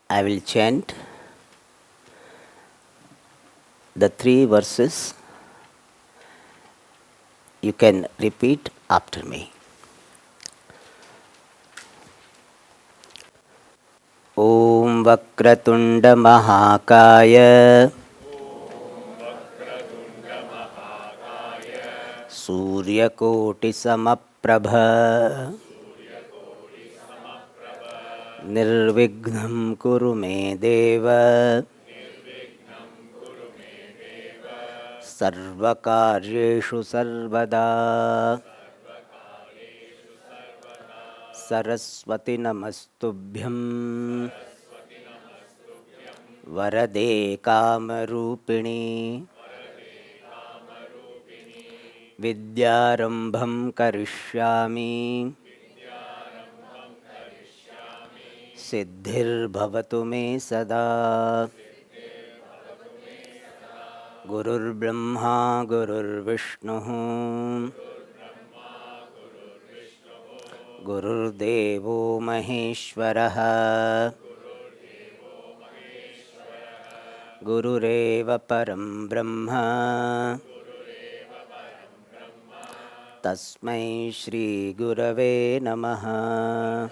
I will chant the three verses. You can repeat after me. Om Vakratunda Mahakaya Suryakoti Samaprabha Nirvignam Kuru Me Deva Sarvakaryeshu Sarvada Saraswati Namastubhyam Varade Kamarupini Vidyarambham Karishyami Siddhir Me Sada Gurur Brahma Gurur Vishnu Gurur Devo Maheshwaraha Gurureva Param Brahma Tasmai Shri Gurave Namaha.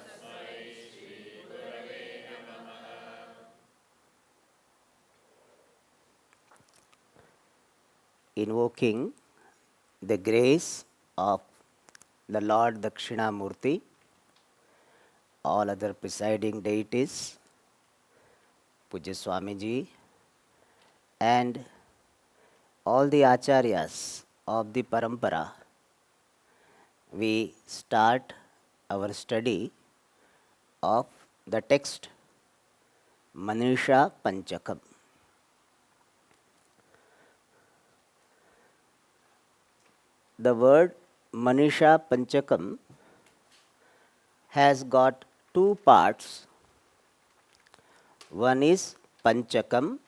Invoking the grace of the Lord Dakshinamurti, all other presiding deities, Pujya Swamiji, and all the acharyas of the parampara, we start our study of the text Manisha Panchakam. The word Manisha Panchakam has got two parts. One is Panchakam.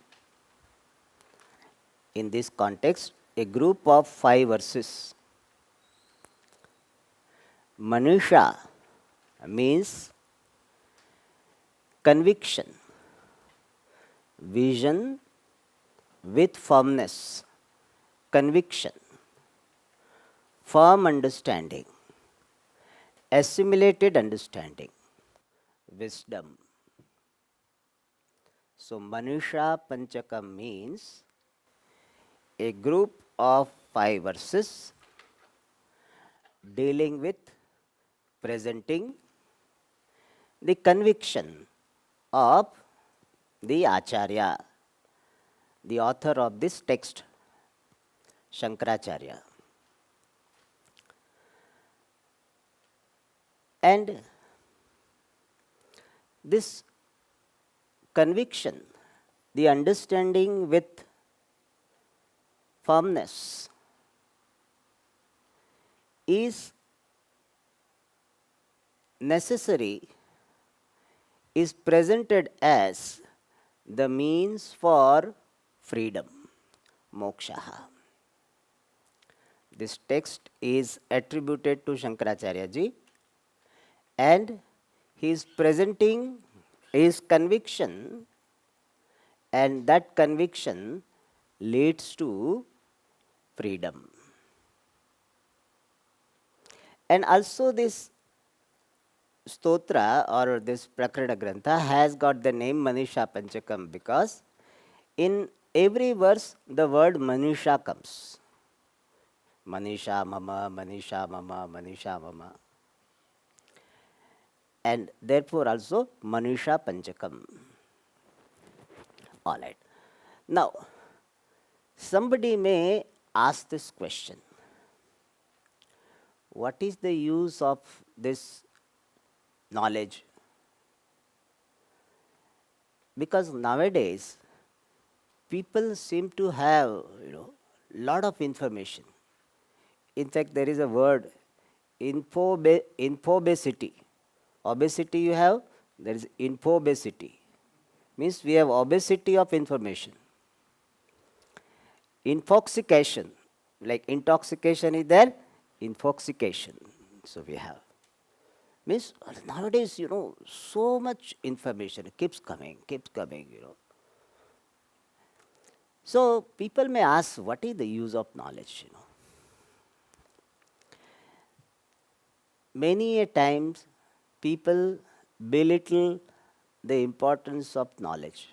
In this context, a group of 5 verses. Manisha means conviction, vision with firmness, conviction, firm understanding, assimilated understanding, wisdom. So, Manisha Panchakam means a group of 5 verses dealing with presenting the conviction of the Acharya, the author of this text, Shankaracharya. And this conviction, the understanding with firmness, is necessary, is presented as the means for freedom, moksha. This text is attributed to Shankaracharya ji, and he is presenting his conviction, and that conviction leads to freedom. And also this stotra or this Prakarana Grantha has got the name Manisha Panchakam because in every verse the word Manisha comes. Manisha Mama, Manisha Mama, Manisha Mama. And therefore also Manisha Panchakam. All right. Now, somebody may ask this question. What is the use of this knowledge? Because nowadays, people seem to have, lot of information. In fact, there is a word, infobesity. Obesity you have, there is infobesity. Means we have obesity of information. Infoxication, like intoxication is there, infoxication. So we have. Means nowadays, so much information keeps coming, So people may ask, what is the use of knowledge? Many a times people belittle the importance of knowledge.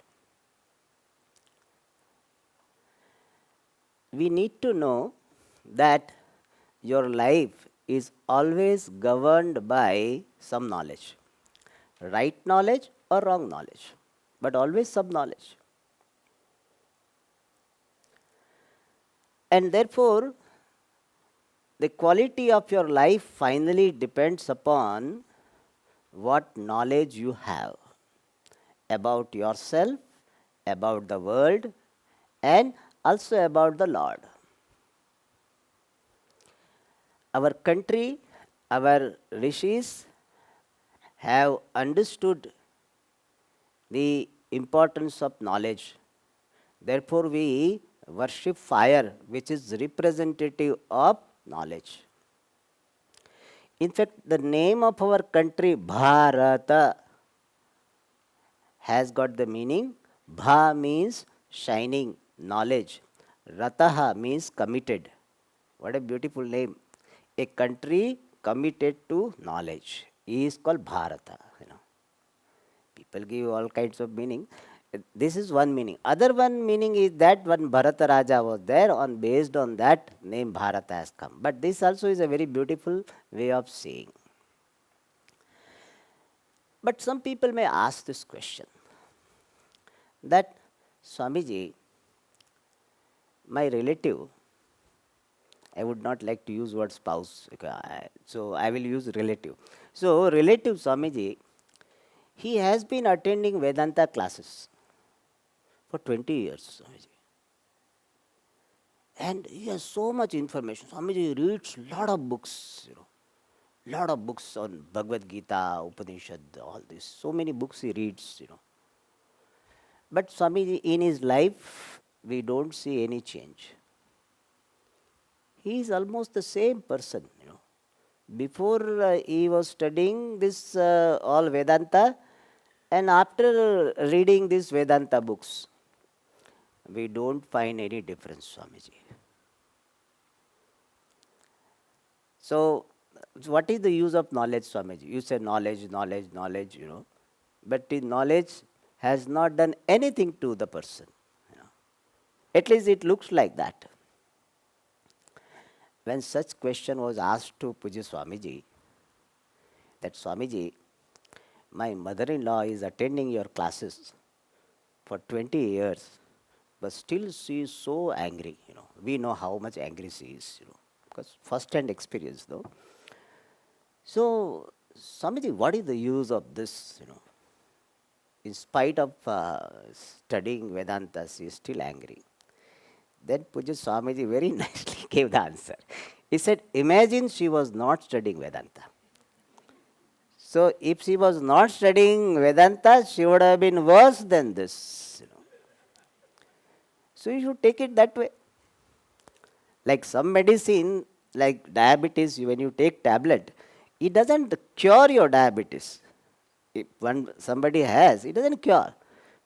We need to know that your life is always governed by some knowledge, right knowledge or wrong knowledge, but always some knowledge. And therefore, the quality of your life finally depends upon what knowledge you have about yourself, about the world, and also about the Lord. Our country, our rishis have understood the importance of knowledge. Therefore, we worship fire, which is representative of knowledge. In fact, the name of our country, Bharata, has got the meaning. Bha means shining, knowledge. Rataha means committed. What a beautiful name. A country committed to knowledge is called Bharata. People give all kinds of meaning. This is one meaning. Other one meaning is that one Bharata Raja was there, based on that name Bharata has come. But this also is a very beautiful way of saying. But some people may ask this question that, Swamiji, my relative, I would not like to use word spouse, so I will use relative. So relative Swamiji, he has been attending Vedanta classes for 20 years, Swamiji. And he has so much information. Swamiji reads lot of books, lot of books on Bhagavad Gita, Upanishad, all this. So many books he reads. But Swamiji, in his life, we don't see any change. He is almost the same person. Before he was studying this all Vedanta, and after reading these Vedanta books, we don't find any difference, Swamiji. So, what is the use of knowledge, Swamiji? You say knowledge, but the knowledge has not done anything to the person. At least it looks like that. When such question was asked to Puja Swamiji, that Swamiji, my mother-in-law is attending your classes for 20 years, but still she is so angry. We know how much angry she is, because first-hand experience, though. So, Swamiji, what is the use of this? In spite of studying Vedanta, she is still angry. Then Puja Swamiji very nicely gave the answer. He said, imagine she was not studying Vedanta. So if she was not studying Vedanta, she would have been worse than this. So you should take it that way. Like some medicine, like diabetes, when you take tablet, it doesn't cure your diabetes. If somebody has, it doesn't cure.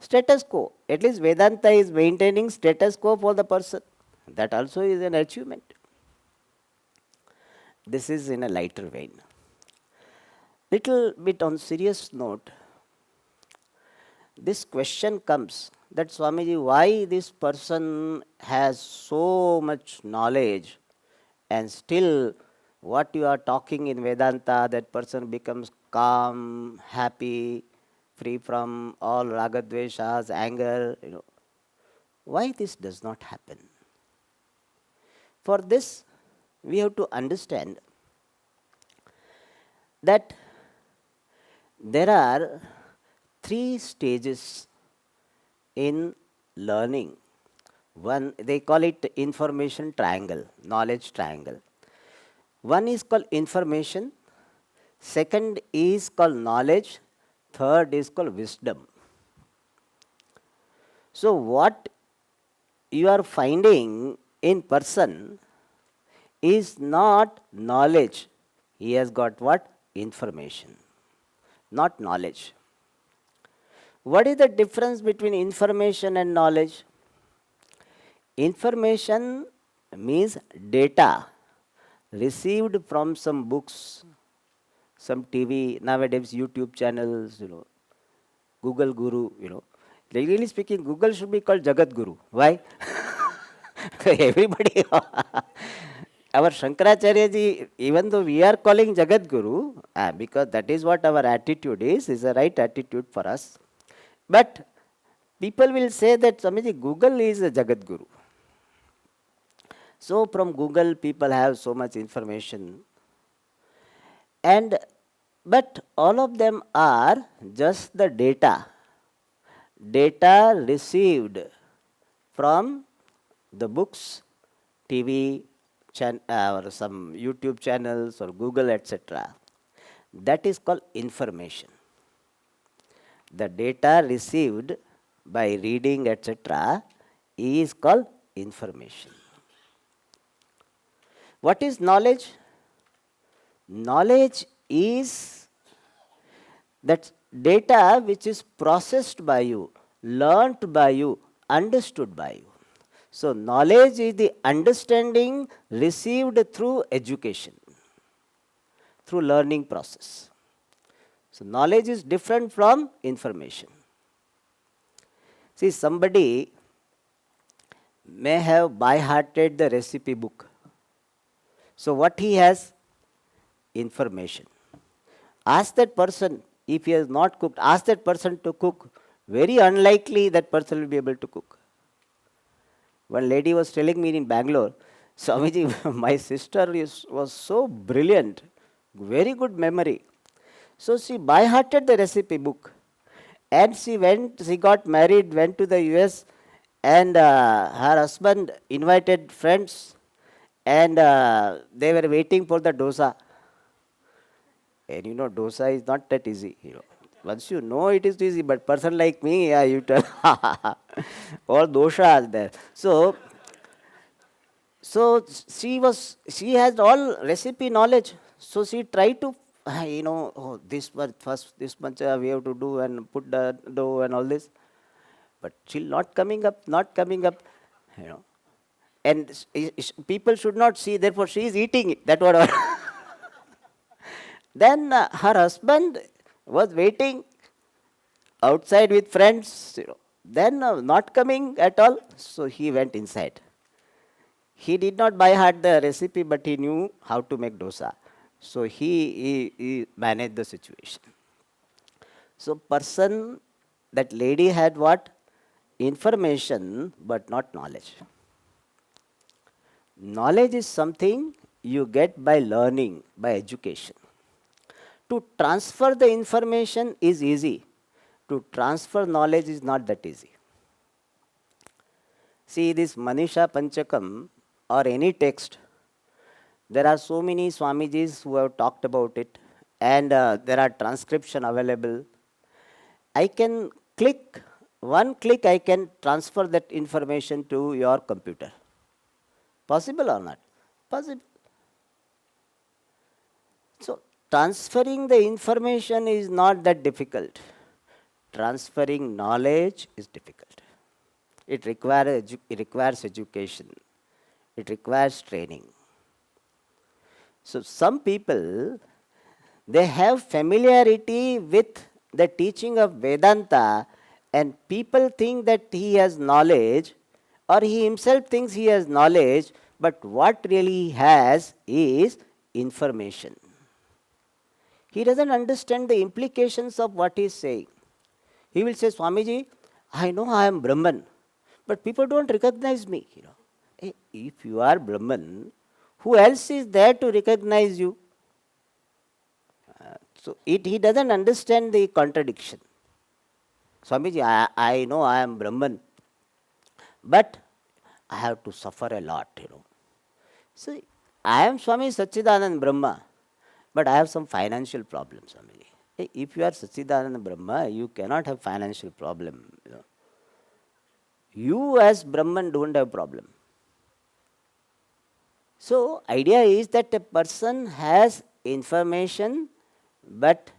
Status quo. At least Vedanta is maintaining status quo for the person. That also is an achievement. This is in a lighter vein. Little bit on serious note, this question comes that Swamiji, why this person has so much knowledge and still what you are talking in Vedanta, that person becomes calm, happy, free from all ragadveshas, anger. Why this does not happen? For this, we have to understand that there are 3 stages in learning. One, they call it information triangle, knowledge triangle. One is called information, second is called knowledge, third is called wisdom. So what you are finding in person is not knowledge. He has got what? information, not knowledge. What is the difference between information and knowledge? Information means data received from some books, some TV, nowadays YouTube channels, Google Guru, Legally speaking, Google should be called Jagat Guru. Why? Everybody, our Shankaracharya ji, even though we are calling Jagat Guru, because that is what our attitude is the right attitude for us. But people will say that Swamiji, Google is a Jagat Guru. So from Google, people have so much information. But all of them are just the data received from the books, TV, or some YouTube channels or Google, etc. That is called information. The data received by reading, etc. is called information. What is knowledge? Knowledge is that data which is processed by you, learnt by you, understood by you. So knowledge is the understanding received through education, through learning process. So knowledge is different from information. See, somebody may have by-hearted the recipe book. So what he has? Information. Ask that person, if he has not cooked, ask that person to cook. Very unlikely that person will be able to cook. One lady was telling me in Bangalore, Swamiji, my sister was so brilliant, very good memory. So she by-hearted the recipe book. And she got married, went to the US, and her husband invited friends, and they were waiting for the dosa. And dosa is not that easy. Once you know it is easy, but person like me, you tell all dosha are there. So she has all recipe knowledge. So she tried to, this much first, this much we have to do and put the dough and all this. But still not coming up. And people should not see, therefore she is eating it. That what. Then her husband was waiting outside with friends, then not coming at all, so he went inside. He did not by heart the recipe, but he knew how to make dosa. So he managed the situation. So that lady had what? Information, but not knowledge. Knowledge is something you get by learning, by education. To transfer the information is easy. To transfer knowledge is not that easy. See, this Manisha Panchakam or any text, there are so many Swamijis who have talked about it, and there are transcription available. I can one click I can transfer that information to your computer. Possible or not? Possible. So, transferring the information is not that difficult. Transferring knowledge is difficult. It requires education. It requires training. So some people, they have familiarity with the teaching of Vedanta, and people think that he has knowledge, or he himself thinks he has knowledge, but what really he has is information. He doesn't understand the implications of what he is saying. He will say, Swamiji, I know I am Brahman, but people don't recognize me. If you are Brahman, who else is there to recognize you? So he doesn't understand the contradiction. Swamiji, I know I am Brahman, but I have to suffer a lot. So I am Swami Satchidanand Brahma, but I have some financial problems, Swamiji. If you are Satchidanand Brahma, you cannot have financial problem. You as Brahman don't have problem. So idea is that a person has information but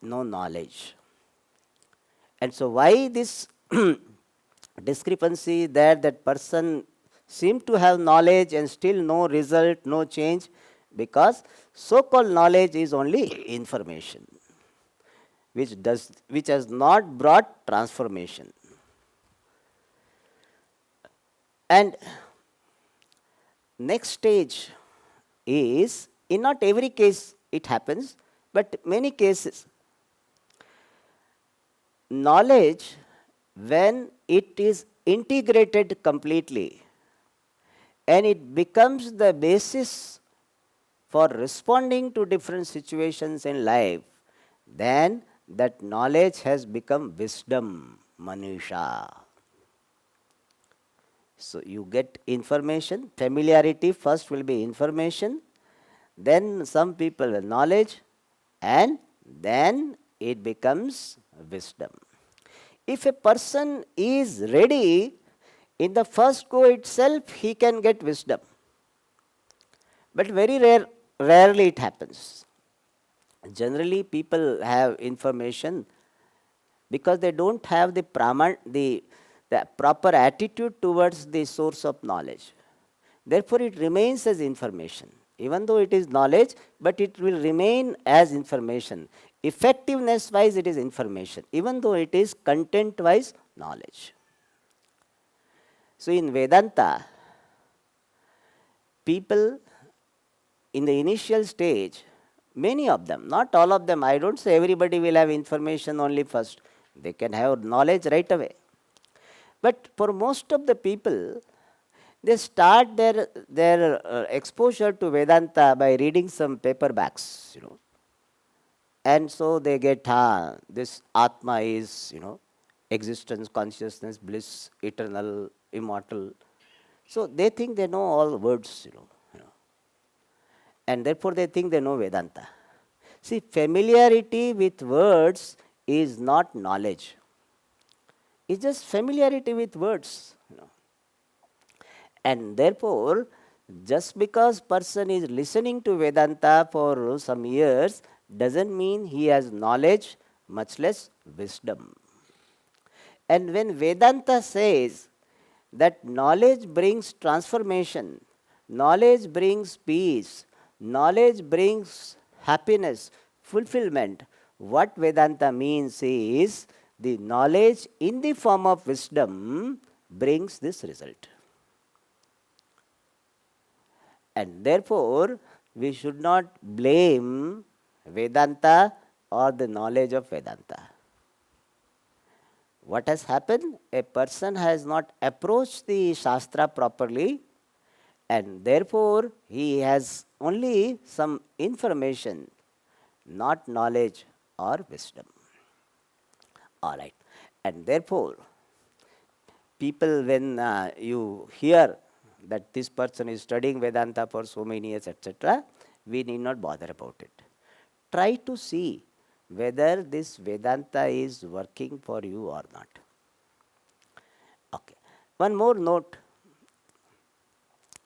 no knowledge. And so why this discrepancy there, that person seem to have knowledge and still no result, no change? Because so-called knowledge is only information, which has not brought transformation. And next stage is, in not every case it happens, but many cases, knowledge, when it is integrated completely and it becomes the basis for responding to different situations in life, then that knowledge has become wisdom, manusha. So you get information, familiarity first will be information, then some people will knowledge, and then it becomes wisdom. If a person is ready, in the first go itself he can get wisdom. But very rarely it happens. Generally people have information because they don't have the proper attitude towards the source of knowledge. Therefore it remains as information. Even though it is knowledge, but it will remain as information. Effectiveness wise it is information, even though it is content wise knowledge. So in Vedanta, people in the initial stage, many of them, not all of them, I don't say everybody will have information only first. They can have knowledge right away. But for most of the people, they start their exposure to Vedanta by reading some paperbacks, and so they get, this Atma is, existence, consciousness, bliss, eternal, immortal. So they think they know all words, and therefore they think they know Vedanta. See, familiarity with words is not knowledge. It's just familiarity with words. And therefore, just because person is listening to Vedanta for some years doesn't mean he has knowledge, much less wisdom. And when Vedanta says that knowledge brings transformation, knowledge brings peace, knowledge brings happiness, fulfillment, what Vedanta means is the knowledge in the form of wisdom brings this result. And therefore, we should not blame Vedanta or the knowledge of Vedanta. What has happened? A person has not approached the Shastra properly, and therefore he has only some information, not knowledge or wisdom. All right. And therefore, people, when you hear that this person is studying Vedanta for so many years, etc., we need not bother about it. Try to see whether this Vedanta is working for you or not. Okay. One more note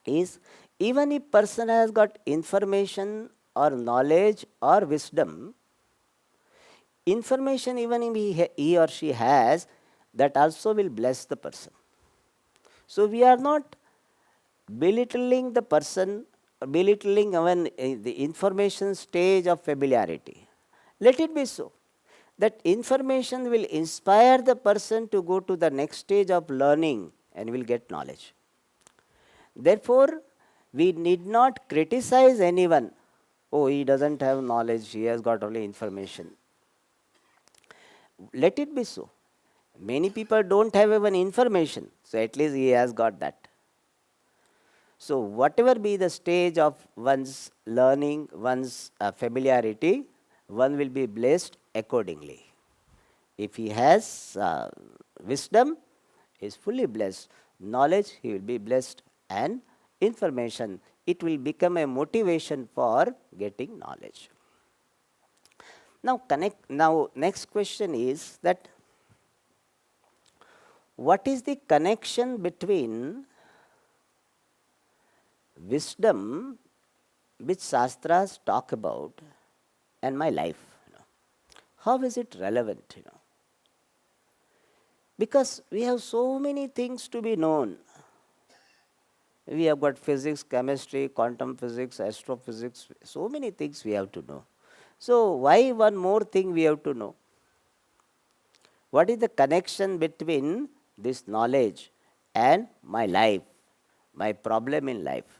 is, even if person has got information or knowledge or wisdom, information even if he or she has, that also will bless the person. So we are not belittling the person, belittling even the information stage of familiarity. Let it be so. That information will inspire the person to go to the next stage of learning and will get knowledge. Therefore, we need not criticize anyone. Oh, he doesn't have knowledge, he has got only information. Let it be so. Many people don't have even information, so at least he has got that. So whatever be the stage of one's learning, one's familiarity, one will be blessed accordingly. If he has wisdom, he is fully blessed. Knowledge, he will be blessed. And information, it will become a motivation for getting knowledge. Now next question is that, what is the connection between wisdom, which Shastras talk about, and my life? How is it relevant? Because we have so many things to be known. We have got physics, chemistry, quantum physics, astrophysics, so many things we have to know. So, why one more thing we have to know? What is the connection between this knowledge and my life, my problem in life?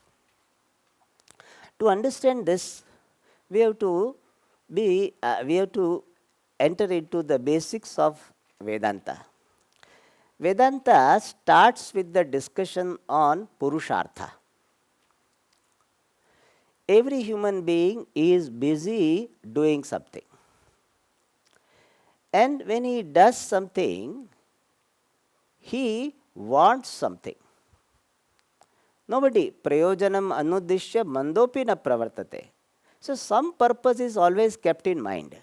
To understand this, we have to we have to enter into the basics of Vedanta. Vedanta starts with the discussion on Purushartha. Every human being is busy doing something. And when he does something, he wants something. Nobody, prayojanam anuddishya mandopi na pravartate. So some purpose is always kept in mind.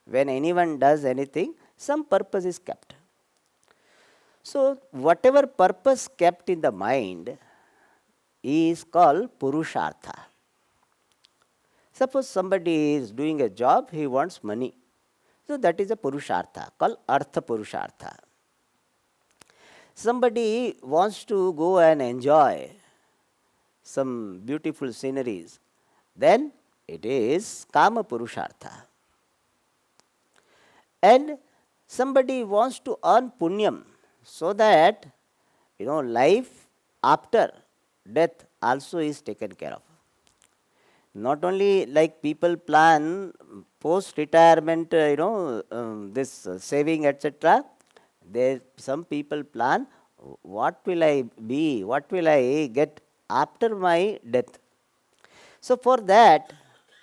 When anyone does anything, some purpose is kept. So whatever purpose kept in the mind is called Purushartha. Suppose somebody is doing a job, he wants money. So that is a Purushartha called Artha Purushartha. Somebody wants to go and enjoy some beautiful sceneries, then it is Kama Purushartha. And somebody wants to earn punyam so that life after death also is taken care of. Not only like people plan post retirement, this saving, etc. There some people plan what will I be, what will I get after my death. So for that,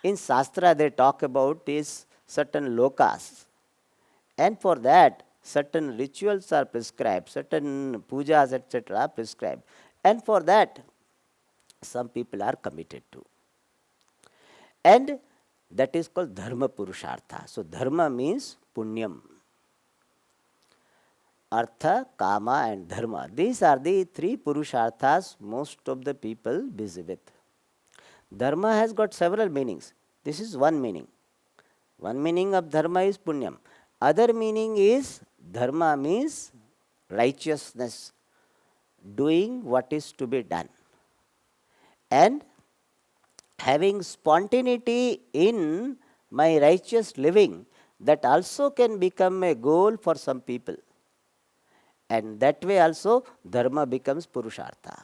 in Shastra they talk about is certain lokas, and for that certain rituals are prescribed, certain pujas, etc. prescribed, and for that some people are committed to. And that is called Dharma Purushartha. So Dharma means punyam. Artha, Kama and Dharma. These are the three Purusharthas most of the people busy with. Dharma has got several meanings. This is one meaning. One meaning of Dharma is punyam. Other meaning is Dharma means righteousness, doing what is to be done. And having spontaneity in my righteous living, that also can become a goal for some people. And that way also Dharma becomes Purushartha.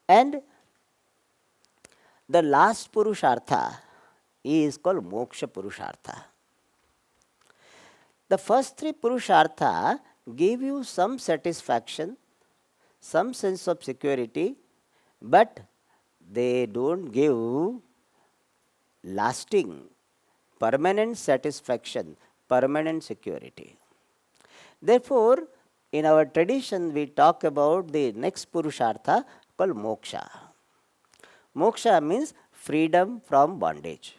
And the last Purushartha is called Moksha Purushartha. The first three Purushartha give you some satisfaction, some sense of security, but they don't give lasting, permanent satisfaction, permanent security. Therefore, in our tradition, we talk about the next Purushartha called Moksha. Moksha means freedom from bondage.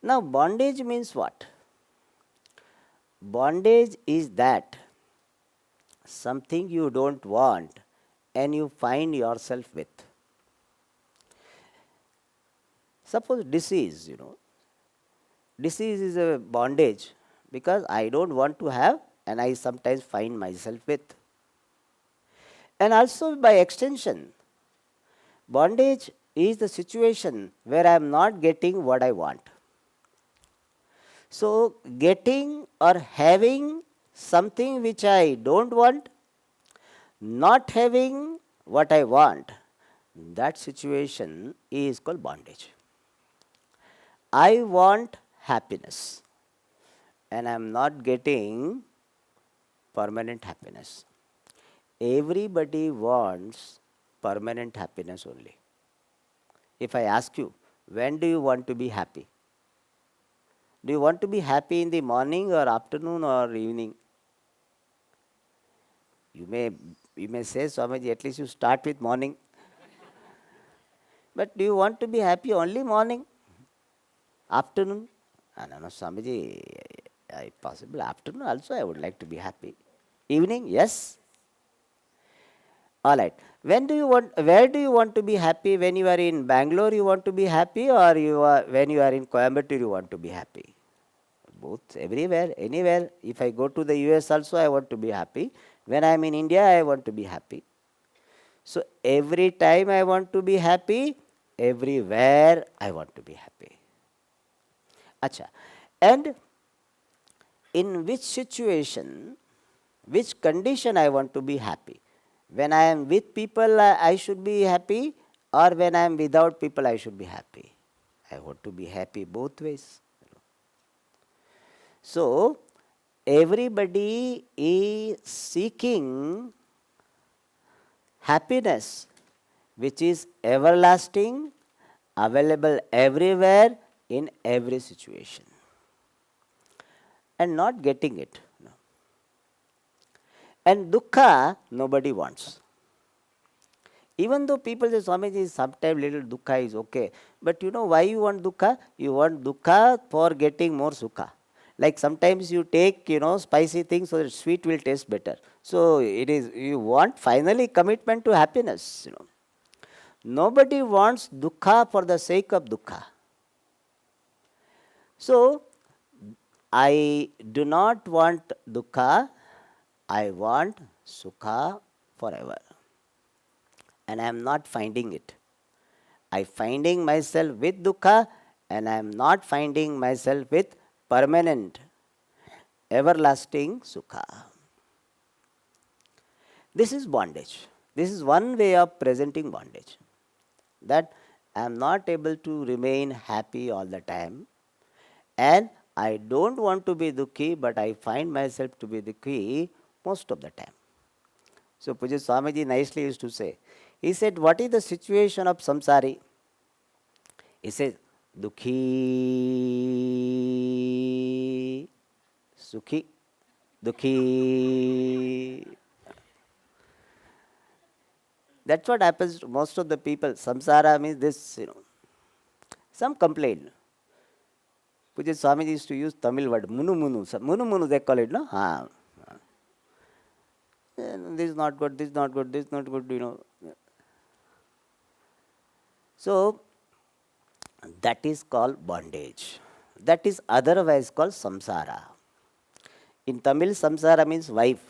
Now, bondage means what? Bondage is that something you don't want and you find yourself with. Suppose disease, disease is a bondage because I don't want to have and I sometimes find myself with. And also by extension, bondage is the situation where I am not getting what I want. So, getting or having something which I don't want, not having what I want, that situation is called bondage. I want happiness and I am not getting permanent happiness. Everybody wants permanent happiness only. If I ask you, when do you want to be happy? Do you want to be happy in the morning or afternoon or evening? You may say, Swamiji, at least you start with morning. But do you want to be happy only morning? Afternoon? No, Swamiji, if possible, afternoon also I would like to be happy. Evening? Yes. All right. Where do you want to be happy? When you are in Bangalore, you want to be happy, or when you are in Coimbatore, you want to be happy? Both, everywhere, anywhere. If I go to the US also, I want to be happy. When I am in India, I want to be happy. So every time I want to be happy, everywhere I want to be happy. Acha. And in which situation, which condition I want to be happy? When I am with people, I should be happy, or when I am without people, I should be happy. I want to be happy both ways. So, everybody is seeking happiness which is everlasting, available everywhere in every situation, and not getting it. No. And dukkha nobody wants. Even though people say, Swamiji, sometimes little dukkha is okay. But you know why you want dukkha? You want dukkha for getting more sukha. Like sometimes you take, spicy things so that sweet will taste better. So it is, you want finally commitment to happiness. Nobody wants dukkha for the sake of dukkha. So I do not want dukkha, I want sukha forever. And I am not finding it. I finding myself with dukkha, and I am not finding myself with permanent, everlasting sukha. This is bondage. This is one way of presenting bondage. That I am not able to remain happy all the time, and I don't want to be dukkhi, but I find myself to be dukkhi most of the time. So Puja Swamiji nicely used to say, he said, what is the situation of samsari? He says, dukhi, sukhi, dukhi. That's what happens to most of the people. Samsara means this, Some complain. Puja Swamiji used to use Tamil word, munu munu. Munu munu they call it, no? This is not good, this is not good, this is not good, So, that is called bondage. That is otherwise called samsara. In Tamil, samsara means wife.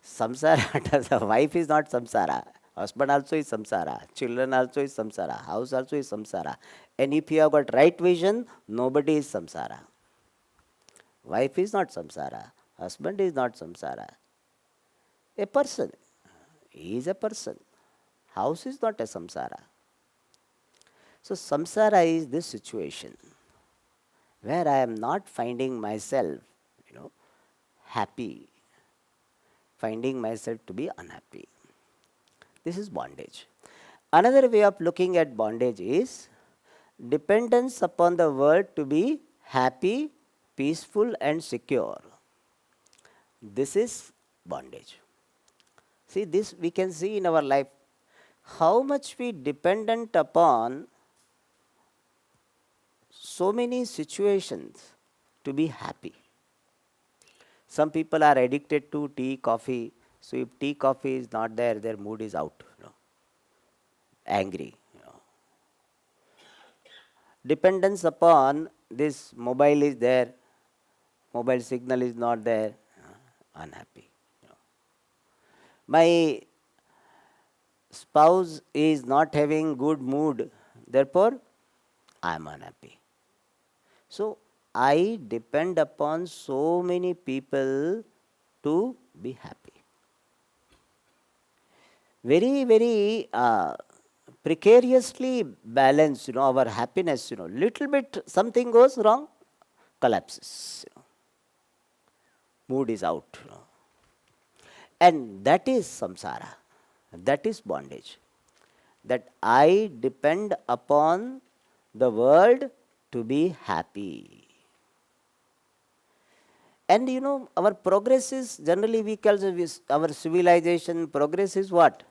Samsara, wife is not samsara. Husband also is samsara. Children also is samsara. House also is samsara. And if you have got right vision, nobody is samsara. Wife is not samsara. Husband is not samsara. A person. He is a person. House is not a samsara. So samsara is this situation where I am not finding myself, happy, finding myself to be unhappy. This is bondage. Another way of looking at bondage is dependence upon the world to be happy, peaceful and secure. This is bondage. See, this we can see in our life, how much we dependent upon so many situations to be happy. Some people are addicted to tea, coffee. So if tea, coffee is not there, their mood is out. Angry. Dependence upon this mobile is there, mobile signal is not there, unhappy. My spouse is not having good mood, therefore I am unhappy. So I depend upon so many people to be happy. Very, very precariously balanced, our happiness, little bit something goes wrong, collapses. Mood is out. And that is samsara. That is bondage. That I depend upon the world to be happy. And our progress is, generally we call our civilization progress is what?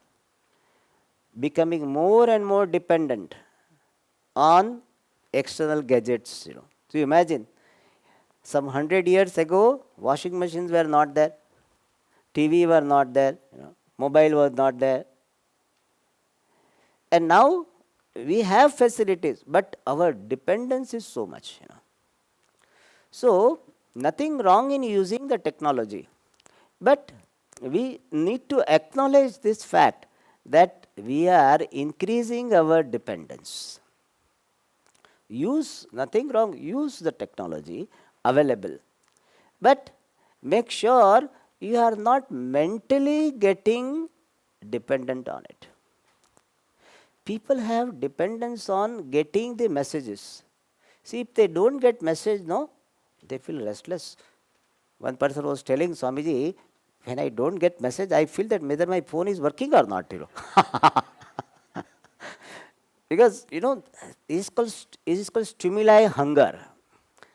Becoming more and more dependent on external gadgets. So imagine, some 100 years ago, washing machines were not there, TV were not there, mobile was not there, And now we have facilities, but our dependence is so much, So, nothing wrong in using the technology, but we need to acknowledge this fact that we are increasing our dependence. Use, nothing wrong, use the technology available, but make sure you are not mentally getting dependent on it. People have dependence on getting the messages. See, if they don't get message, no, they feel restless. One person was telling Swamiji, when I don't get message, I feel that whether my phone is working or not. Because it is called stimuli hunger.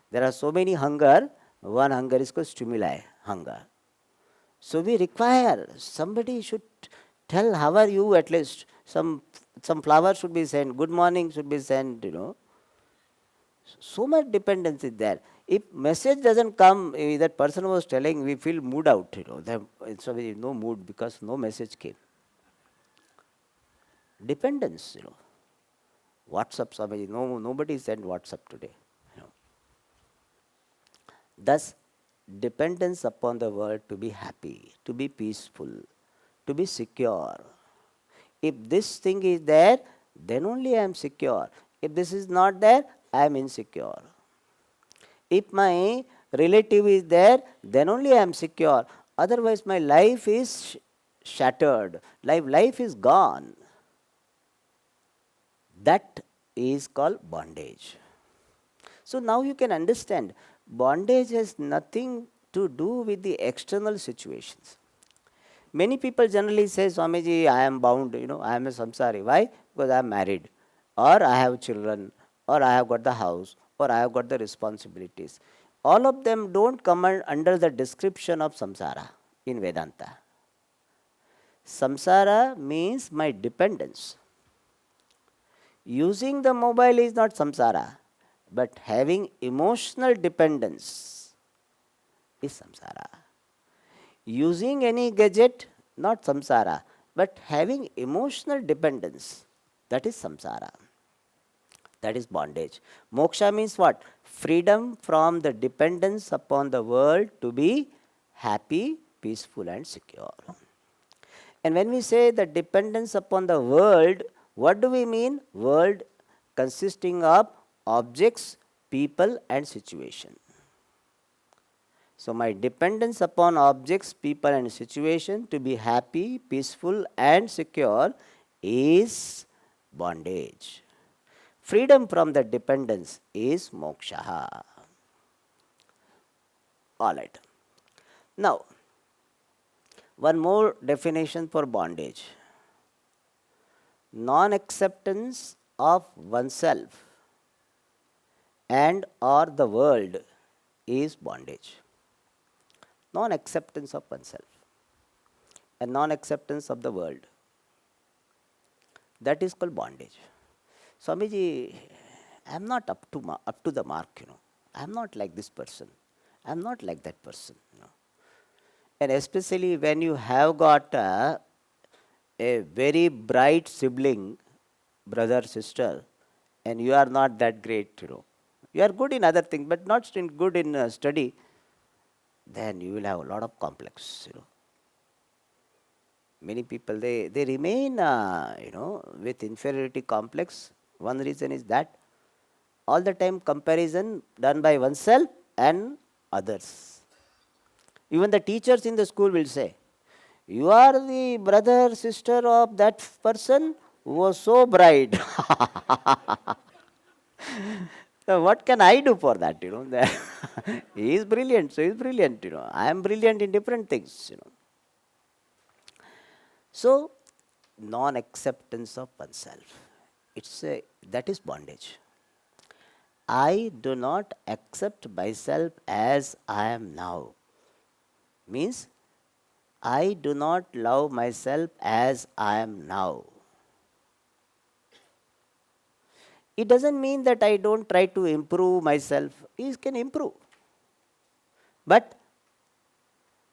There are so many hunger. One hunger is called stimuli hunger. So we require somebody should tell how are you at least. Some flower should be sent. Good morning should be sent. So much dependence is there. If message doesn't come, that person was telling, we feel mood out. So no mood because no message came. Dependence. WhatsApp, somebody, no, nobody sent WhatsApp today. Thus, dependence upon the world to be happy, to be peaceful, to be secure. If this thing is there, then only I am secure. If this is not there, I am insecure. If my relative is there, then only I am secure. Otherwise, my life is shattered. Life is gone. That is called bondage. So now you can understand, bondage has nothing to do with the external situations. Many people generally say, Swamiji, I am bound, I am a samsari. Why? Because I am married, or I have children, or I have got the house, or I have got the responsibilities. All of them don't come under the description of samsara in Vedanta. Samsara means my dependence. Using the mobile is not samsara, but having emotional dependence is samsara. Using any gadget, not samsara, but having emotional dependence, that is samsara. That is bondage. Moksha means what? Freedom from the dependence upon the world to be happy, peaceful and secure. And when we say the dependence upon the world, what do we mean? World consisting of objects, people and situation. So my dependence upon objects, people and situation to be happy, peaceful and secure is bondage. Freedom from the dependence is moksha. Alright. Now, one more definition for bondage. Non-acceptance of oneself and or the world is bondage. Non-acceptance of oneself and non-acceptance of the world, that is called bondage. Swamiji, I am not up to the mark, I am not like this person. I am not like that person. And especially when you have got a very bright sibling, brother, sister, and you are not that great, You are good in other things, but not good in study, then you will have a lot of complex, Many people, they remain, with inferiority complex. One reason is that all the time comparison done by oneself and others. Even the teachers in the school will say, you are the brother, sister of that person who was so bright. So what can I do for that? He is brilliant, so he is brilliant. I am brilliant in different things. So, non-acceptance of oneself, that is bondage. I do not accept myself as I am now. Means, I do not love myself as I am now. It doesn't mean that I don't try to improve myself. I can improve. But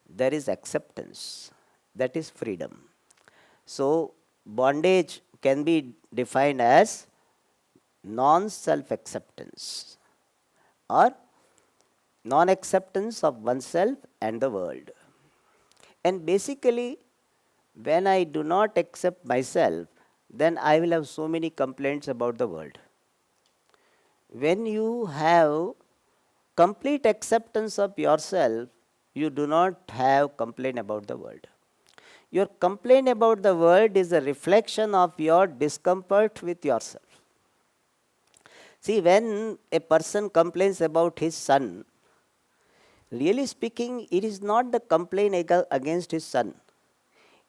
there is acceptance. That is freedom. So, bondage can be defined as non-self acceptance or non-acceptance of oneself and the world. And basically, when I do not accept myself, then I will have so many complaints about the world. When you have complete acceptance of yourself, you do not have complaint about the world. Your complaint about the world is a reflection of your discomfort with yourself. See, when a person complains about his son, really speaking, it is not the complaint against his son.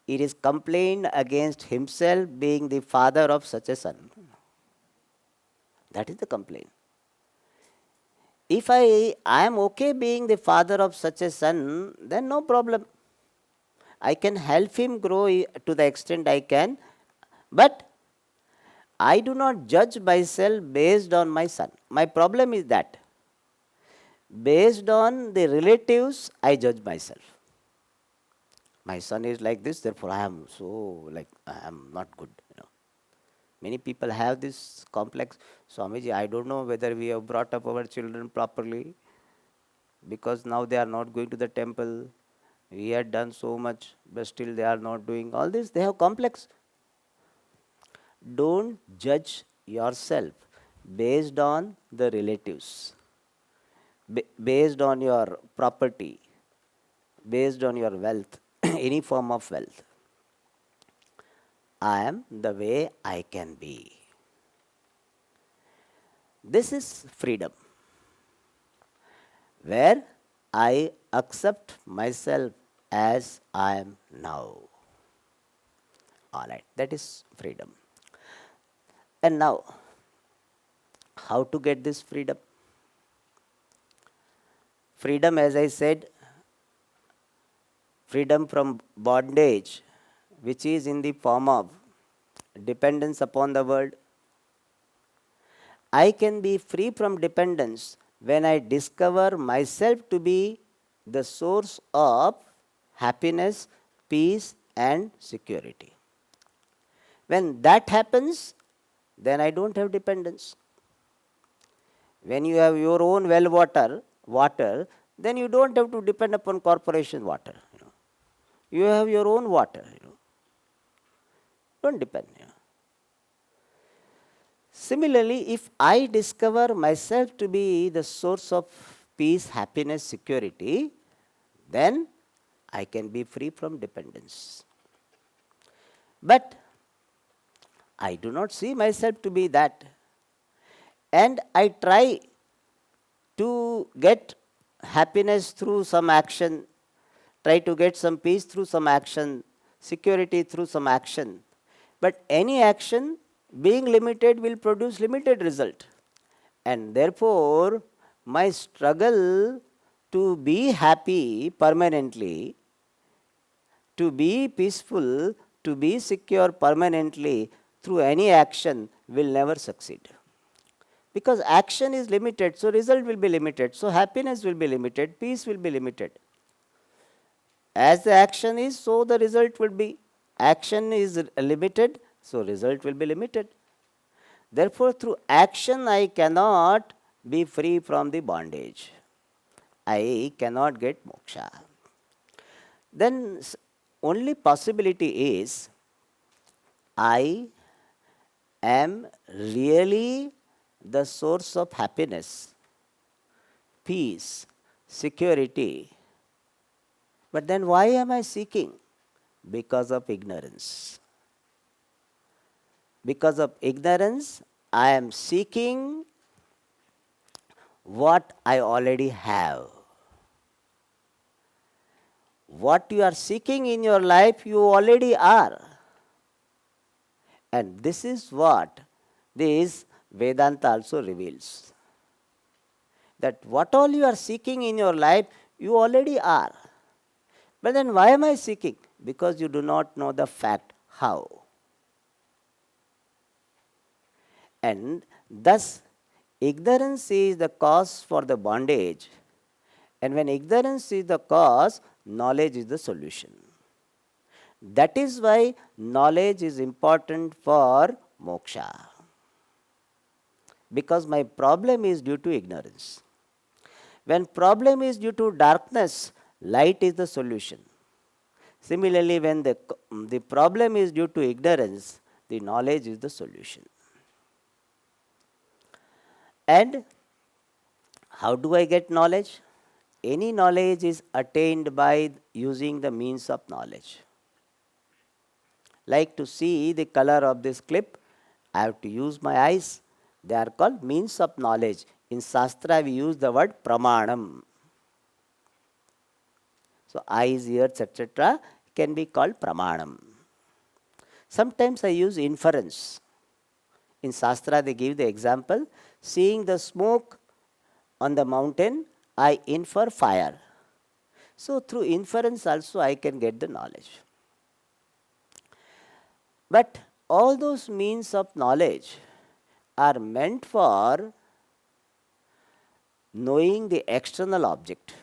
It is complaint against himself being the father of such a son. That is the complaint. If I am okay being the father of such a son, then no problem. I can help him grow to the extent I can, but I do not judge myself based on my son. My problem is that based on the relatives, I judge myself. My son is like this, therefore I am I am not good. Many people have this complex. Swamiji, I don't know whether we have brought up our children properly, because now they are not going to the temple. We had done so much, but still they are not doing all this. They have complex. Don't judge yourself based on the relatives, based on your property, based on your wealth, any form of wealth. I am the way I can be. This is freedom, where I accept myself as I am now. All right, that is freedom. And now, how to get this freedom? Freedom, as I said, freedom from bondage, which is in the form of dependence upon the world. I can be free from dependence when I discover myself to be the source of happiness, peace, and security. When that happens, then I don't have dependence. When you have your own well water, then you don't have to depend upon corporation water. You have your own water. Don't depend. Similarly, if I discover myself to be the source of peace, happiness, security, then I can be free from dependence. But I do not see myself to be that. And I try to get happiness through some action, try to get some peace through some action, security through some action. But any action being limited will produce limited result. And therefore, my struggle to be happy permanently, to be peaceful, to be secure permanently through any action will never succeed. Because action is limited, so result will be limited, so happiness will be limited, peace will be limited. As the action is, so the result will be. Action is limited, so result will be limited. Therefore, through action I cannot be free from the bondage. I cannot get moksha. Then only possibility is I am really the source of happiness, peace, security. But then why am I seeking? Because of ignorance. Because of ignorance, I am seeking what I already have. What you are seeking in your life, you already are. And this is what this Vedanta also reveals. That what all you are seeking in your life, you already are. But then why am I seeking? Because you do not know the fact how. And thus, ignorance is the cause for the bondage. And when ignorance is the cause, knowledge is the solution. That is why knowledge is important for moksha. Because my problem is due to ignorance. When problem is due to darkness, light is the solution. Similarly, when the problem is due to ignorance, the knowledge is the solution. And how do I get knowledge? Any knowledge is attained by using the means of knowledge. Like to see the color of this clip, I have to use my eyes. They are called means of knowledge. In Shastra, we use the word pramanam. So, eyes, ears, etc. can be called pramanam. Sometimes I use inference. In Shastra, they give the example, seeing the smoke on the mountain, I infer fire. So, through inference also I can get the knowledge. But all those means of knowledge are meant for knowing the external object.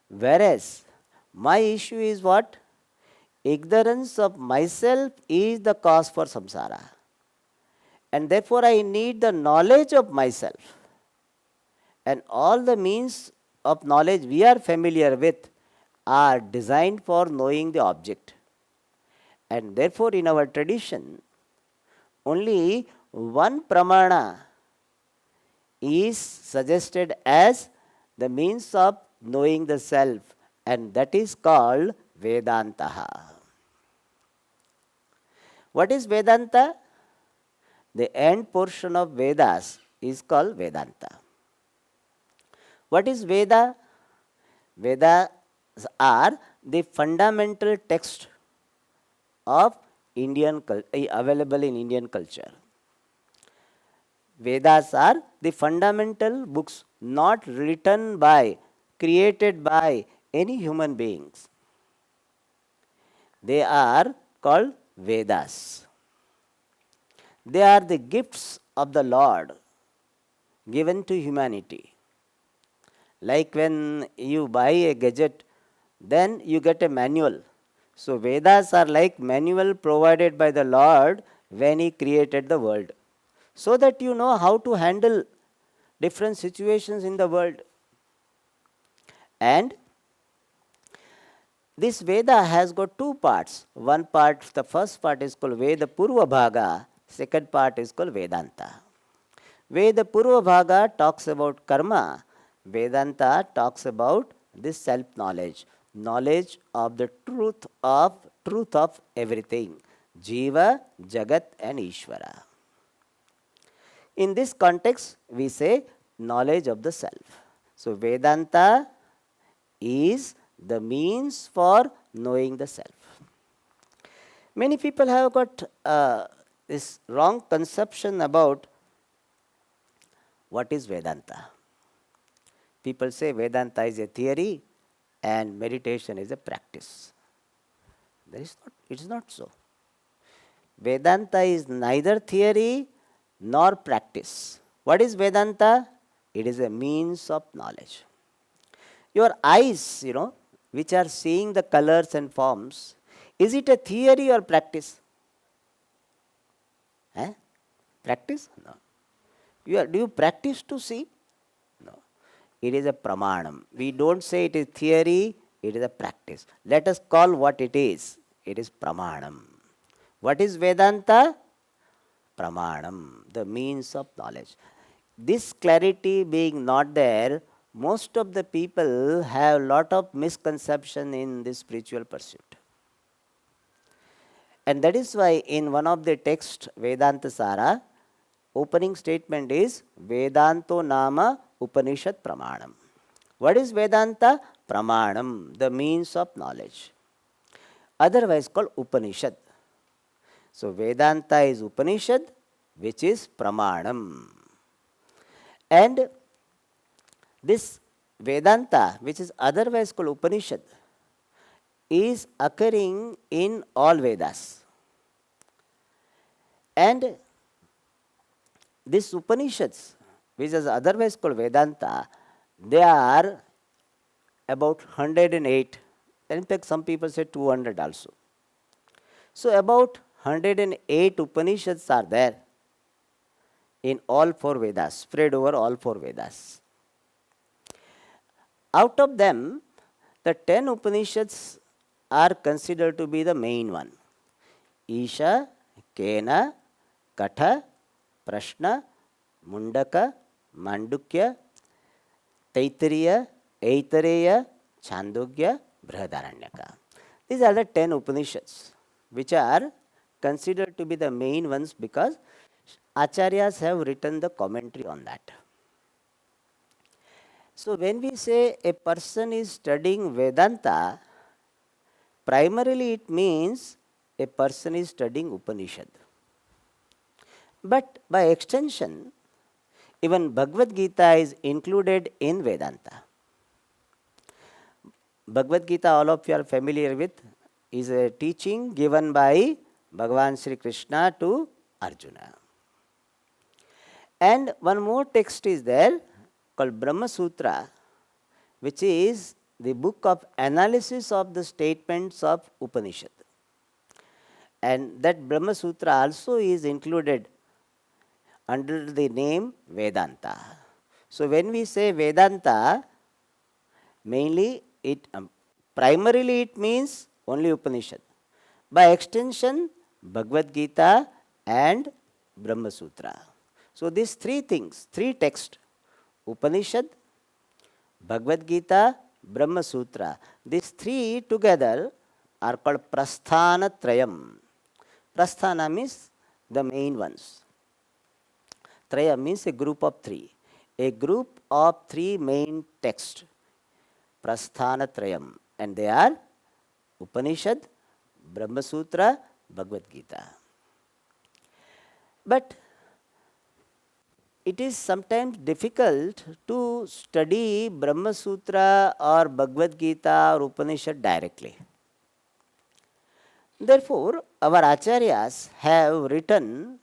Whereas my issue is what? Ignorance of myself is the cause for samsara. And therefore I need the knowledge of myself. And all the means of knowledge we are familiar with are designed for knowing the object. And therefore in our tradition, only one pramana is suggested as the means of knowing the self, and that is called Vedantaha. What is Vedanta? The end portion of Vedas is called Vedanta. What is Veda? Vedas are the fundamental text of available in Indian culture. Vedas are the fundamental books not written by, created by any human beings. They are called Vedas. They are the gifts of the Lord given to humanity. Like when you buy a gadget, then you get a manual. So Vedas are like manual provided by the Lord when He created the world, so that you know how to handle different situations in the world. And this Veda has got two parts. One part, the first part is called Veda Purva Bhaga, second part is called Vedanta. Veda Purva Bhaga talks about karma, Vedanta talks about this self-knowledge, knowledge of the truth of everything, Jiva, Jagat and Ishvara. In this context, we say knowledge of the self. So Vedanta is the means for knowing the self. Many people have got this wrong conception about what is Vedanta. People say Vedanta is a theory and meditation is a practice. It is not so. Vedanta is neither theory nor practice. What is Vedanta? It is a means of knowledge. Your eyes, which are seeing the colors and forms, is it a theory or practice? Practice? No. Do you practice to see? No. It is a pramanam. We don't say it is theory, it is a practice. Let us call what it is. It is pramanam. What is Vedanta? Pramanam, the means of knowledge. This clarity being not there, most of the people have lot of misconception in this spiritual pursuit. And that is why in one of the texts, Vedanta Sara, opening statement is Vedanto Nama Upanishad Pramanam. What is Vedanta? Pramanam, the means of knowledge. Otherwise called Upanishad. So Vedanta is Upanishad, which is Pramanam. And this Vedanta, which is otherwise called Upanishad, is occurring in all Vedas. And these Upanishads, which is otherwise called Vedanta, they are about 108. In fact, some people say 200 also. So about 108 Upanishads are there in all four Vedas, spread over all four Vedas. Out of them, the 10 Upanishads are considered to be the main one. Isha, Kena, Katha, Prashna, Mundaka, Mandukya, Taittiriya, Aitareya, Chandogya, Brihadaranyaka. These are the 10 Upanishads which are considered to be the main ones because Acharyas have written the commentary on that. So when we say a person is studying Vedanta, primarily it means a person is studying Upanishad. But by extension, even Bhagavad Gita is included in Vedanta. Bhagavad Gita, all of you are familiar with, is a teaching given by Bhagavan Sri Krishna to Arjuna. And one more text is there called Brahma Sutra, which is the book of analysis of the statements of Upanishad. And that Brahma Sutra also is included under the name Vedanta. So when we say Vedanta, mainly primarily it means only Upanishad. By extension, Bhagavad Gita and Brahma Sutra. So these three things, three texts, Upanishad, Bhagavad Gita, Brahma Sutra, these three together are called Prasthana Trayam. Prasthana means the main ones. Traya means a group of three. A group of three main texts, Prasthana Trayam, and they are Upanishad, Brahma Sutra, Bhagavad Gita. But it is sometimes difficult to study Brahma Sutra or Bhagavad Gita or Upanishad directly. Therefore, our Acharyas have written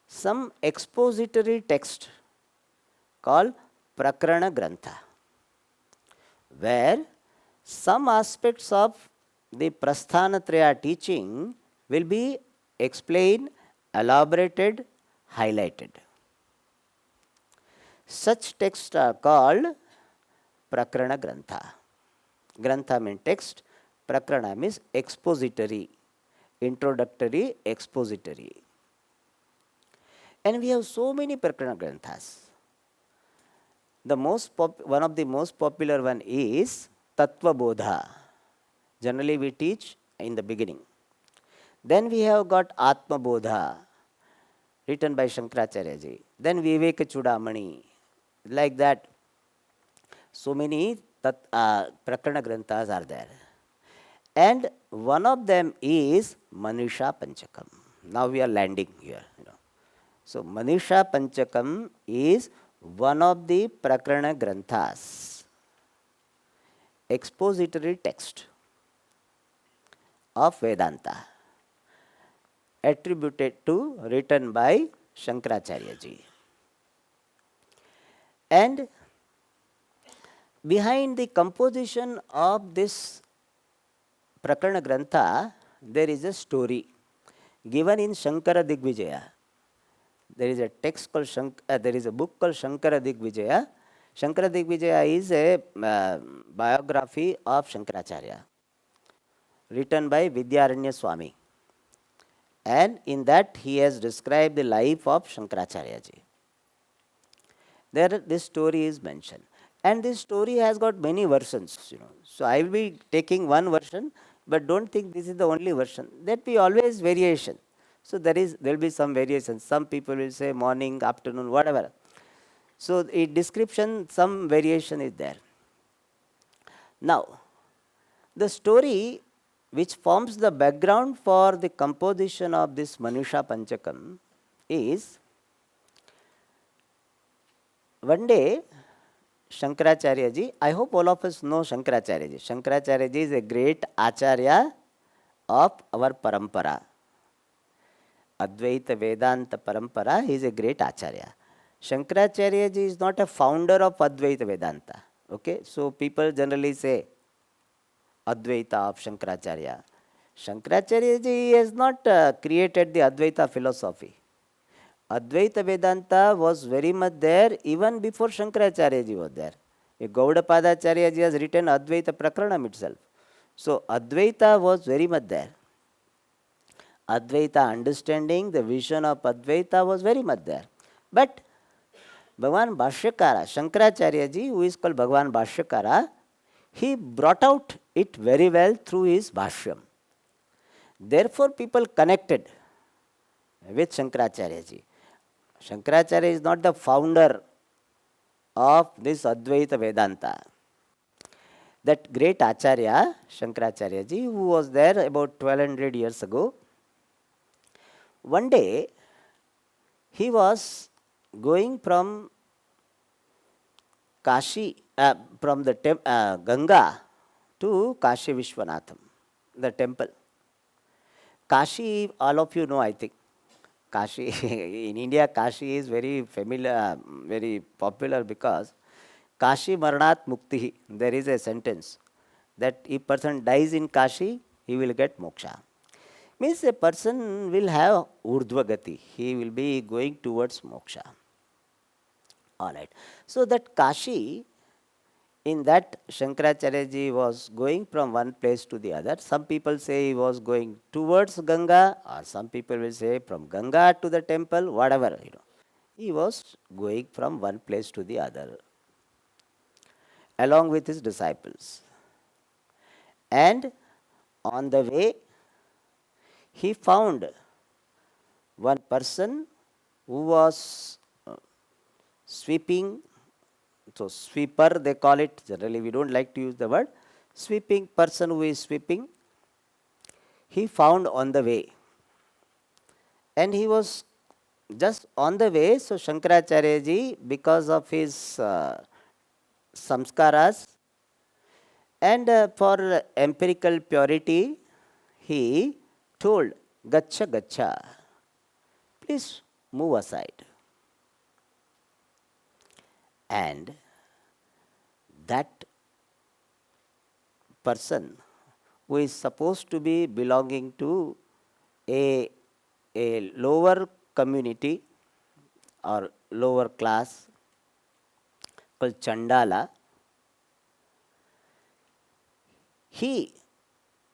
some expository text called Prakarana Grantha, where some aspects of the Prasthanatraya teaching will be explained, elaborated, highlighted. Such texts are called Prakarana Grantha. Grantha means text, Prakarana means expository, introductory, expository. And we have so many Prakarana Granthas. One of the most popular one is Tattva Bodha. Generally we teach in the beginning. Then we have got Atma Bodha, written by Shankaracharya ji. Then Viveka Chudamani. Like that, so many Prakarana Granthas are there. And one of them is Manisha Panchakam. Now we are landing here. So Manisha Panchakam is one of the Prakarana Granthas, expository text of Vedanta, attributed to, written by Shankaracharya ji. And behind the composition of this Prakarana Grantha, there is a story given in Shankara Digvijaya. There is a text called there is a book called Shankara Digvijaya. Shankara Digvijaya is a biography of Shankaracharya, written by Vidyaranya Swami. And in that he has described the life of Shankaracharya ji. There this story is mentioned. And this story has got many versions. So I will be taking one version, but don't think this is the only version. There will be always variation. So there will be some variation. Some people will say morning, afternoon, whatever. So in description, some variation is there. Now, the story which forms the background for the composition of this Manisha Panchakam is, one day Shankaracharya ji, I hope all of us know Shankaracharya ji. Shankaracharya ji is a great Acharya of our parampara. Advaita Vedanta parampara, he is a great Acharya. Shankaracharya ji is not a founder of Advaita Vedanta. Okay, so people generally say Advaita of Shankaracharya. Shankaracharya ji has not created the Advaita philosophy. Advaita Vedanta was very much there even before Shankaracharya ji was there. Gaudapadacharya ji has written Advaita Prakranam itself. So Advaita was very much there. Advaita understanding, the vision of Advaita was very much there. But Bhagavan Bhashyakara, Shankaracharya ji, who is called Bhagavan Bhashyakara, he brought out it very well through his Bhashyam. Therefore, people connected with Shankaracharya ji. Shankaracharya is not the founder of this Advaita Vedanta. That great Acharya, Shankaracharya ji, who was there about 1200 years ago, one day he was going from Kashi, from the Ganga to Kashi Vishwanatham, the temple. Kashi, all of you know, I think. Kashi, in India, Kashi is very familiar, very popular because Kashi Maranat Mukti. There is a sentence that if person dies in Kashi, he will get moksha. Means a person will have urdhvagati. He will be going towards moksha. Alright. So that Kashi, in that Shankaracharya ji was going from one place to the other. Some people say he was going towards Ganga, or some people will say from Ganga to the temple, whatever. He was going from one place to the other, along with his disciples. And on the way, he found one person who was sweeping. So sweeper they call it, generally we don't like to use the word. Sweeping, person who is sweeping, he found on the way. And he was just on the way, so Shankaracharya ji, because of his samskaras and for empirical purity, he told, Gacha Gacha, please move aside. And that person who is supposed to be belonging to a lower community or lower class called Chandala, he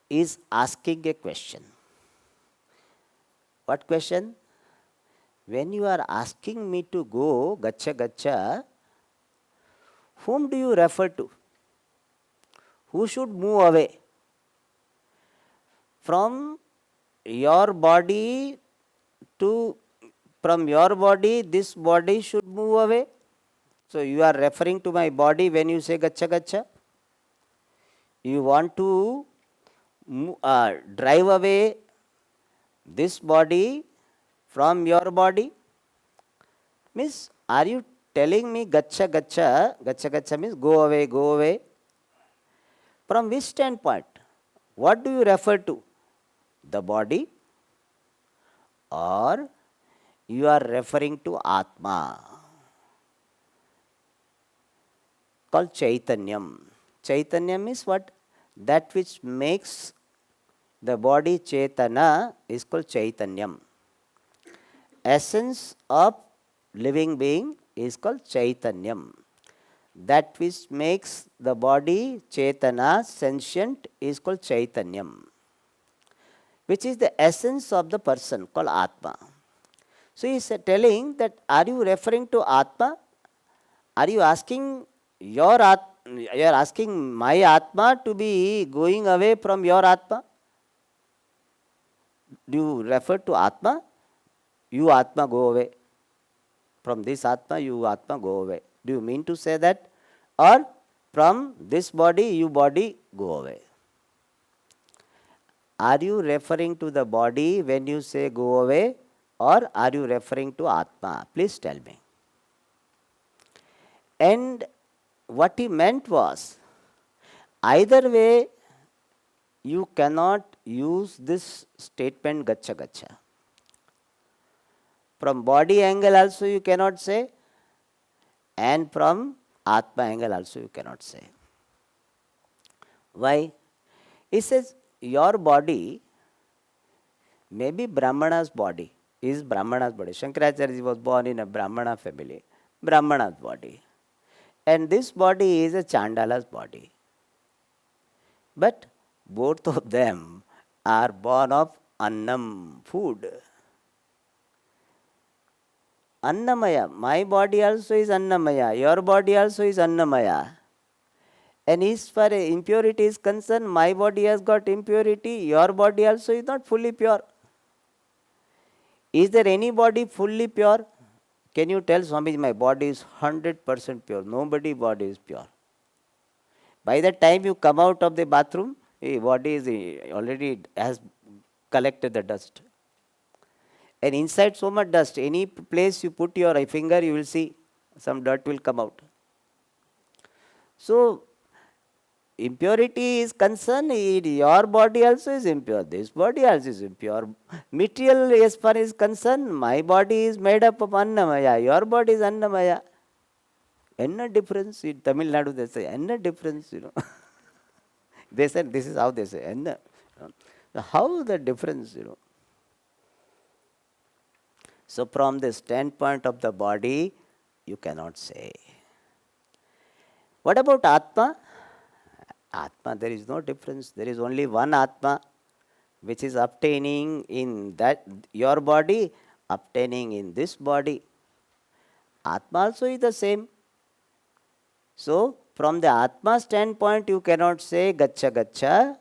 is asking a question. What question? When you are asking me to go, Gacha Gacha, whom do you refer to? Who should move away? From your body from your body, this body should move away. So you are referring to my body when you say Gacha Gacha. You want to drive away this body from your body? Means, are you telling me Gacha Gacha? Gacha Gacha means go away, go away. From which standpoint? What do you refer to? The body? Or you are referring to Atma, called Chaitanyam. Chaitanyam is what? That which makes the body Chaitana is called Chaitanyam. Essence of living being is called Chaitanyam. That which makes the body Chaitana, sentient, is called Chaitanyam, which is the essence of the person called Atma. So he is telling that, are you referring to Atma? Are you asking you are asking my Atma to be going away from your Atma? Do you refer to Atma? You Atma go away. From this Atma, you Atma go away. Do you mean to say that? Or from this body, you body go away. Are you referring to the body when you say go away, or are you referring to Atma? Please tell me. And what he meant was, either way, you cannot use this statement Gacha Gacha. From body angle also you cannot say, and from Atma angle also you cannot say. Why? He says, your body Maybe Brahmana's body is Brahmana's body. Shankaracharya was born in a Brahmana family, Brahmana's body. And this body is a Chandala's body. But both of them are born of Annam, food. Annamaya, my body also is Annamaya, your body also is Annamaya. And as far as impurity is concerned, my body has got impurity, your body also is not fully pure. Is there any body fully pure? Can you tell Swami, my body is 100% pure? Nobody body is pure. By the time you come out of the bathroom, your body is already has collected the dust. And inside so much dust, any place you put your finger, you will see some dirt will come out. So, impurity is concerned, your body also is impure, this body also is impure. Material as far as concerned, my body is made up of Annamaya, your body is Annamaya. Enna difference in Tamil Nadu, they say, enna difference, They said, this is how they say, enna. How the difference, So from the standpoint of the body, you cannot say. What about Atma? Atma, there is no difference. There is only one Atma, which is obtaining in that your body, obtaining in this body. Atma also is the same. So, from the Atma standpoint, you cannot say Gacha Gacha.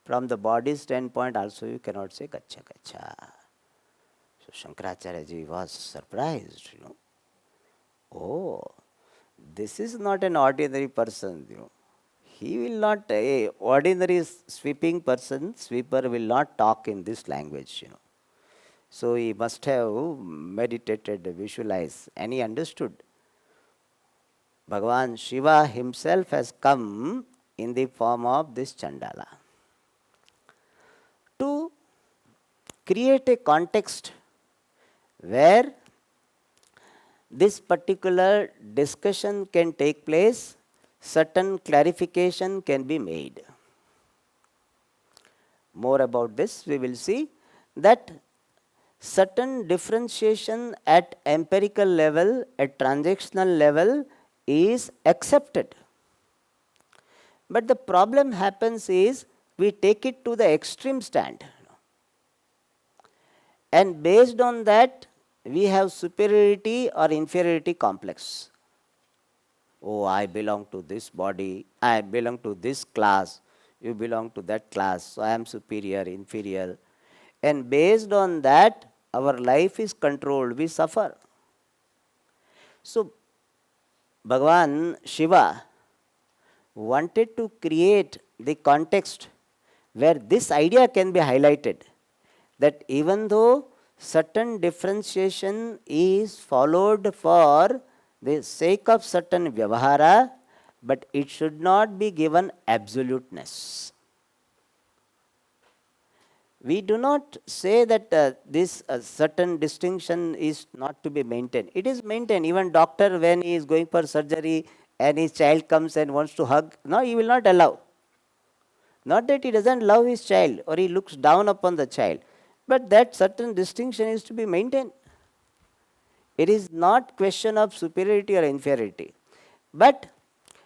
From the body standpoint, also you cannot say Gacha Gacha. So, Shankaracharya ji was surprised, Oh, this is not an ordinary person, He will not, a ordinary sweeping person, sweeper will not talk in this language, So he must have meditated, visualized, and he understood. Bhagavan Shiva himself has come in the form of this Chandala to create a context where this particular discussion can take place, certain clarification can be made. More about this, we will see that certain differentiation at empirical level, at transactional level is accepted. But the problem happens is we take it to the extreme stand. And based on that, we have superiority or inferiority complex. Oh, I belong to this body, I belong to this class, you belong to that class, so I am superior, inferior. And based on that, our life is controlled, we suffer. So, Bhagavan Shiva wanted to create the context where this idea can be highlighted, that even though certain differentiation is followed for the sake of certain vyavahara, but it should not be given absoluteness. We do not say that this certain distinction is not to be maintained. It is maintained. Even doctor, when he is going for surgery and his child comes and wants to hug, no, he will not allow. Not that he doesn't love his child or he looks down upon the child, but that certain distinction is to be maintained. It is not question of superiority or inferiority. But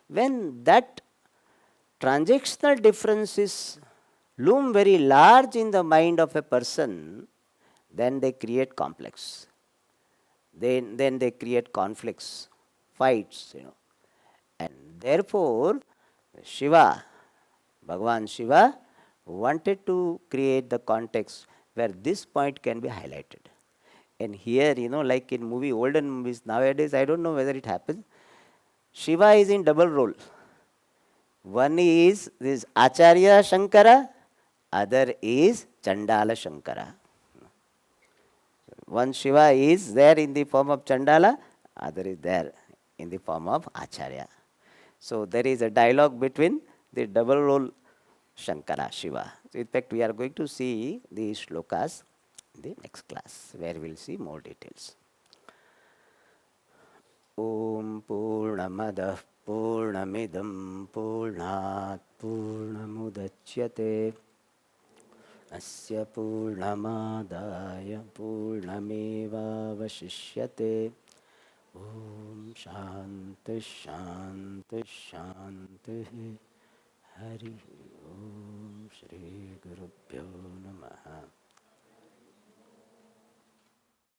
when that transactional differences loom very large in the mind of a person, then they create complex. Then they create conflicts, fights, And therefore, Shiva, Bhagavan Shiva wanted to create the context where this point can be highlighted. And here, like in olden movies, nowadays, I don't know whether it happens, Shiva is in double role. One is this Acharya Shankara, other is Chandala Shankara. One Shiva is there in the form of Chandala, other is there in the form of Acharya. So there is a dialogue between the double role Shankara, Shiva. So in fact, we are going to see these shlokas in the next class, where we will see more details. Om Purnamadah Purnamidam Purnat Purnamudachyate अस्य पूर्णमादाय पूर्णमेवावशिष्यते। ॐ शान्ति शान्ति शान्तिः। हरि ओम। श्री गुरुभ्यो नमः।